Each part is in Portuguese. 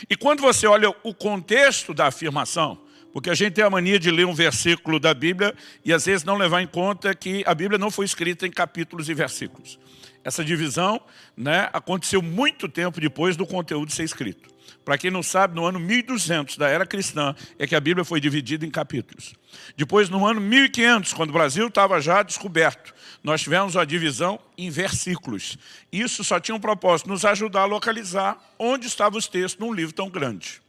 E quando você olha o contexto da afirmação, porque a gente tem a mania de ler um versículo da Bíblia e às vezes não levar em conta que a Bíblia não foi escrita em capítulos e versículos. Essa divisão, né, aconteceu muito tempo depois do conteúdo ser escrito. Para quem não sabe, no ano 1200 da era cristã é que a Bíblia foi dividida em capítulos. Depois, no ano 1500, quando o Brasil estava já descoberto, nós tivemos a divisão em versículos. Isso só tinha um propósito, nos ajudar a localizar onde estavam os textos num livro tão grande.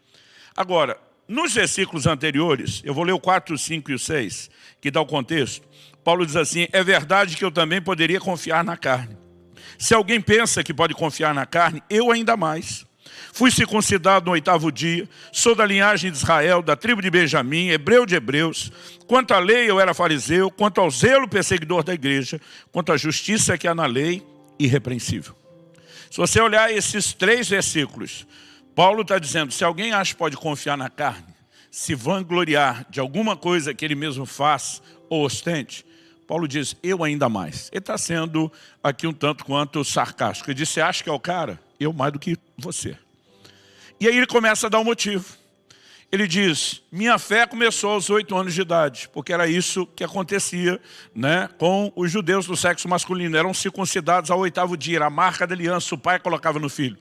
Agora, nos versículos anteriores, eu vou ler o 4, o 5 e o 6, que dá o contexto. Paulo diz assim: é verdade que eu também poderia confiar na carne. Se alguém pensa que pode confiar na carne, eu ainda mais. Fui circuncidado no 8º dia, sou da linhagem de Israel, da tribo de Benjamim, hebreu de hebreus. Quanto à lei eu era fariseu, quanto ao zelo perseguidor da igreja, quanto à justiça que há na lei, irrepreensível. Se você olhar esses 3 versículos, Paulo está dizendo, se alguém acha que pode confiar na carne, se vangloriar de alguma coisa que ele mesmo faz ou ostente, Paulo diz, eu ainda mais. Ele está sendo aqui um tanto quanto sarcástico. Ele diz, você acha que é o cara? Eu mais do que você. E aí ele começa a dar um motivo. Ele diz, minha fé começou aos 8 anos de idade, porque era isso que acontecia, né, com os judeus do sexo masculino. Eram circuncidados ao 8º dia, era a marca da aliança, o pai colocava no filho.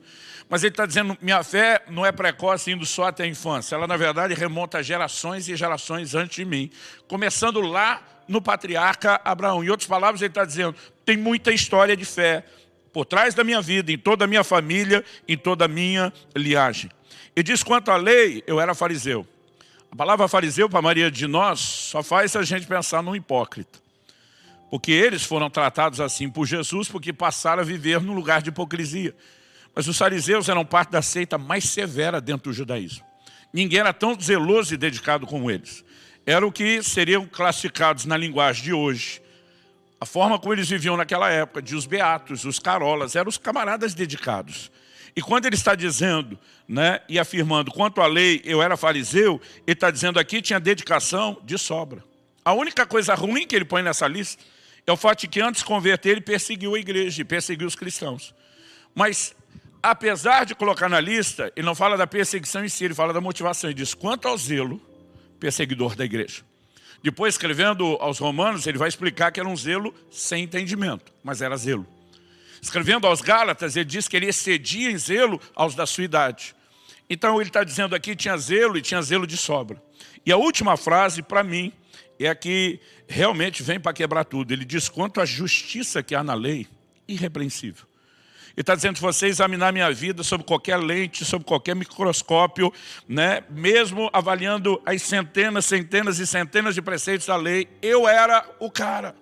Mas ele está dizendo, minha fé não é precoce indo só até a infância. Ela, na verdade, remonta a gerações e gerações antes de mim. Começando lá no patriarca Abraão. Em outras palavras, ele está dizendo, tem muita história de fé por trás da minha vida, em toda a minha família, em toda a minha linhagem. Ele diz, quanto à lei, eu era fariseu. A palavra fariseu, para a maioria de nós, só faz a gente pensar num hipócrita. Porque eles foram tratados assim por Jesus, porque passaram a viver num lugar de hipocrisia. Mas os fariseus eram parte da seita mais severa dentro do judaísmo. Ninguém era tão zeloso e dedicado como eles. Era o que seriam classificados na linguagem de hoje. A forma como eles viviam naquela época, de os beatos, os carolas, eram os camaradas dedicados. E quando ele está dizendo, né, e afirmando, quanto à lei eu era fariseu, ele está dizendo aqui, tinha dedicação de sobra. A única coisa ruim que ele põe nessa lista é o fato de que antes de converter ele perseguiu a igreja, perseguiu os cristãos. Mas, apesar de colocar na lista, ele não fala da perseguição em si, ele fala da motivação. Ele diz, quanto ao zelo, perseguidor da igreja. Depois, escrevendo aos Romanos, ele vai explicar que era um zelo sem entendimento, mas era zelo. Escrevendo aos Gálatas, ele diz que ele excedia em zelo aos da sua idade. Então, ele está dizendo aqui, tinha zelo e tinha zelo de sobra. E a última frase, para mim, é a que realmente vem para quebrar tudo. Ele diz, quanto à justiça que há na lei, irrepreensível. Ele está dizendo, se você examinar minha vida sob qualquer lente, sob qualquer microscópio, né, mesmo avaliando as centenas, centenas e centenas de preceitos da lei, eu era o cara.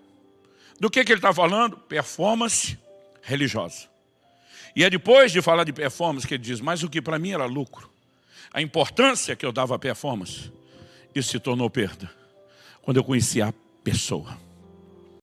Do que ele está falando? Performance religiosa. E é depois de falar de performance que ele diz, mas o que para mim era lucro, a importância que eu dava à performance, isso se tornou perda, quando eu conheci a pessoa.